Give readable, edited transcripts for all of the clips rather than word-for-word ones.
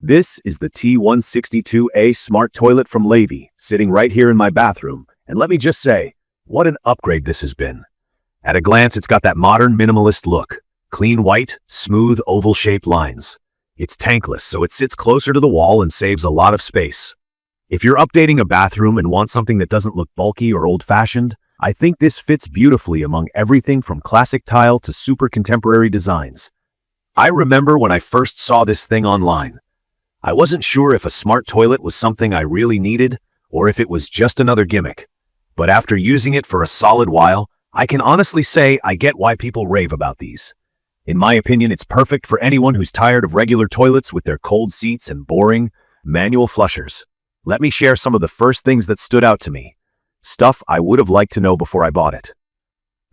This is the T162A Smart Toilet from LEIVI, sitting right here in my bathroom, and let me just say, what an upgrade this has been. At a glance, it's got that modern minimalist look. Clean white, smooth oval-shaped lines. It's tankless, so it sits closer to the wall and saves a lot of space. If you're updating a bathroom and want something that doesn't look bulky or old-fashioned, I think this fits beautifully among everything from classic tile to super contemporary designs. I remember when I first saw this thing online. I wasn't sure if a smart toilet was something I really needed or if it was just another gimmick. But after using it for a solid while, I can honestly say I get why people rave about these. In my opinion, it's perfect for anyone who's tired of regular toilets with their cold seats and boring, manual flushers. Let me share some of the first things that stood out to me. Stuff I would have liked to know before I bought it.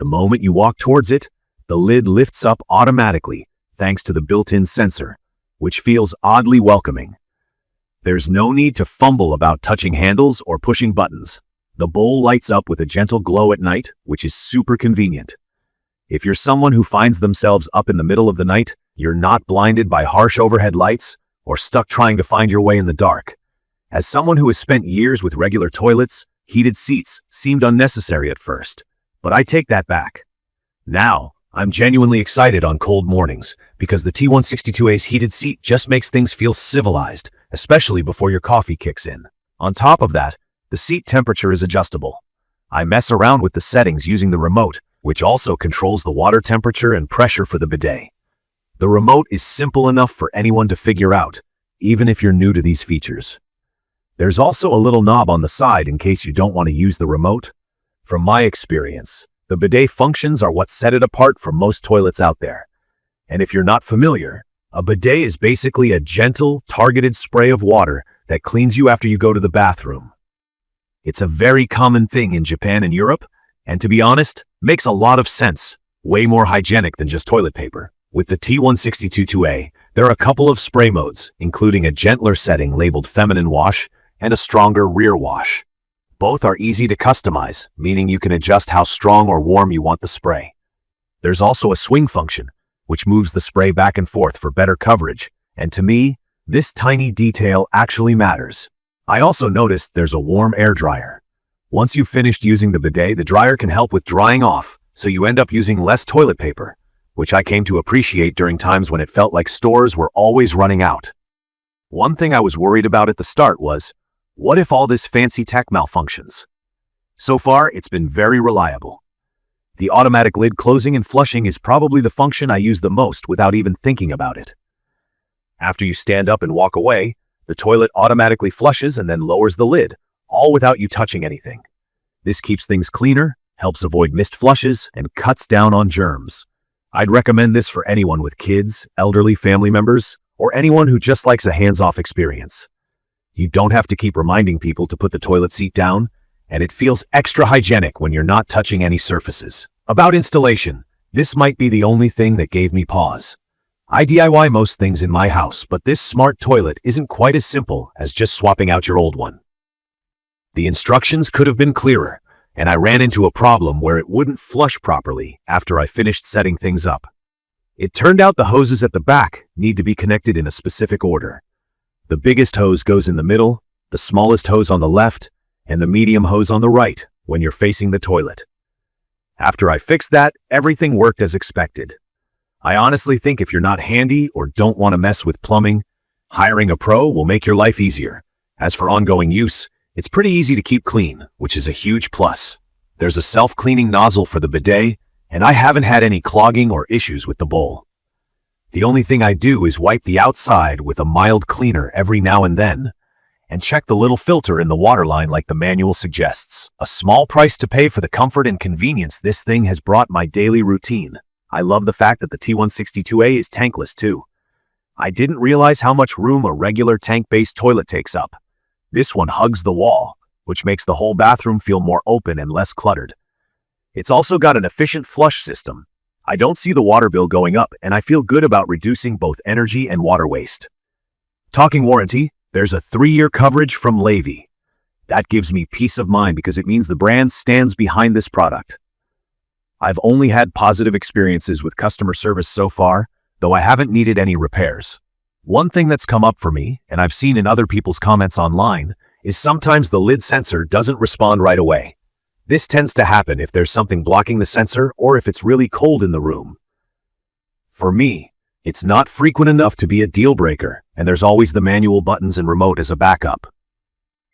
The moment you walk towards it, the lid lifts up automatically thanks to the built-in sensor, which feels oddly welcoming. There's no need to fumble about touching handles or pushing buttons. The bowl lights up with a gentle glow at night, which is super convenient. If you're someone who finds themselves up in the middle of the night, you're not blinded by harsh overhead lights or stuck trying to find your way in the dark. As someone who has spent years with regular toilets, heated seats seemed unnecessary at first, but I take that back. Now, I'm genuinely excited on cold mornings because the T162A's heated seat just makes things feel civilized, especially before your coffee kicks in. On top of that, the seat temperature is adjustable. I mess around with the settings using the remote, which also controls the water temperature and pressure for the bidet. The remote is simple enough for anyone to figure out, even if you're new to these features. There's also a little knob on the side in case you don't want to use the remote. From my experience, the bidet functions are what set it apart from most toilets out there. And if you're not familiar, a bidet is basically a gentle, targeted spray of water that cleans you after you go to the bathroom. It's a very common thing in Japan and Europe, and to be honest, makes a lot of sense. Way more hygienic than just toilet paper. With the T162A, there are a couple of spray modes, including a gentler setting labeled feminine wash and a stronger rear wash. Both are easy to customize, meaning you can adjust how strong or warm you want the spray. There's also a swing function, which moves the spray back and forth for better coverage, and to me, this tiny detail actually matters. I also noticed there's a warm air dryer. Once you've finished using the bidet, the dryer can help with drying off, so you end up using less toilet paper, which I came to appreciate during times when it felt like stores were always running out. One thing I was worried about at the start was, what if all this fancy tech malfunctions? So far, it's been very reliable. The automatic lid closing and flushing is probably the function I use the most without even thinking about it. After you stand up and walk away, the toilet automatically flushes and then lowers the lid, all without you touching anything. This keeps things cleaner, helps avoid missed flushes, and cuts down on germs. I'd recommend this for anyone with kids, elderly family members, or anyone who just likes a hands-off experience. You don't have to keep reminding people to put the toilet seat down, and it feels extra hygienic when you're not touching any surfaces. About installation, this might be the only thing that gave me pause. I DIY most things in my house, but this smart toilet isn't quite as simple as just swapping out your old one. The instructions could have been clearer, and I ran into a problem where it wouldn't flush properly after I finished setting things up. It turned out the hoses at the back need to be connected in a specific order. The biggest hose goes in the middle, the smallest hose on the left, and the medium hose on the right when you're facing the toilet. After I fixed that, everything worked as expected. I honestly think if you're not handy or don't want to mess with plumbing, hiring a pro will make your life easier. As for ongoing use, it's pretty easy to keep clean, which is a huge plus. There's a self-cleaning nozzle for the bidet, and I haven't had any clogging or issues with the bowl. The only thing I do is wipe the outside with a mild cleaner every now and then, and check the little filter in the waterline like the manual suggests. A small price to pay for the comfort and convenience this thing has brought my daily routine. I love the fact that the T162A is tankless too. I didn't realize how much room a regular tank-based toilet takes up. This one hugs the wall, which makes the whole bathroom feel more open and less cluttered. It's also got an efficient flush system. I don't see the water bill going up, and I feel good about reducing both energy and water waste. Talking warranty, there's a 3-year coverage from LEIVI. That gives me peace of mind because it means the brand stands behind this product. I've only had positive experiences with customer service so far, though I haven't needed any repairs. One thing that's come up for me, and I've seen in other people's comments online, is sometimes the lid sensor doesn't respond right away. This tends to happen if there's something blocking the sensor or if it's really cold in the room. For me, it's not frequent enough to be a deal breaker, and there's always the manual buttons and remote as a backup.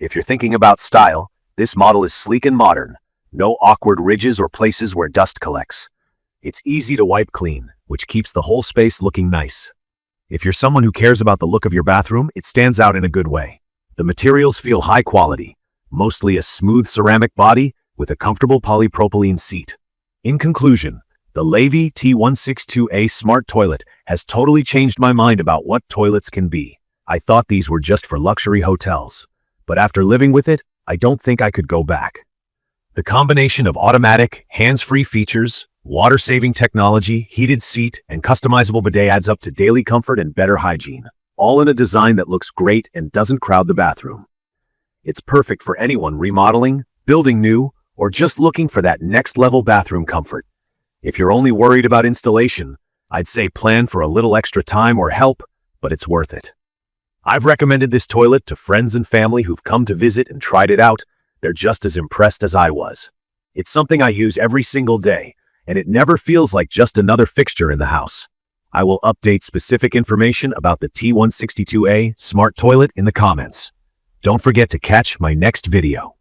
If you're thinking about style, this model is sleek and modern. No awkward ridges or places where dust collects. It's easy to wipe clean, which keeps the whole space looking nice. If you're someone who cares about the look of your bathroom, it stands out in a good way. The materials feel high quality, mostly a smooth ceramic body with a comfortable polypropylene seat. In conclusion, the LEIVI T16A Smart Toilet has totally changed my mind about what toilets can be. I thought these were just for luxury hotels, but after living with it, I don't think I could go back. The combination of automatic, hands-free features, water-saving technology, heated seat, and customizable bidet adds up to daily comfort and better hygiene, all in a design that looks great and doesn't crowd the bathroom. It's perfect for anyone remodeling, building new, or just looking for that next-level bathroom comfort. If you're only worried about installation, I'd say plan for a little extra time or help, but it's worth it. I've recommended this toilet to friends and family who've come to visit and tried it out. They're just as impressed as I was. It's something I use every single day, and it never feels like just another fixture in the house. I will update specific information about the T16A Smart Toilet in the comments. Don't forget to catch my next video.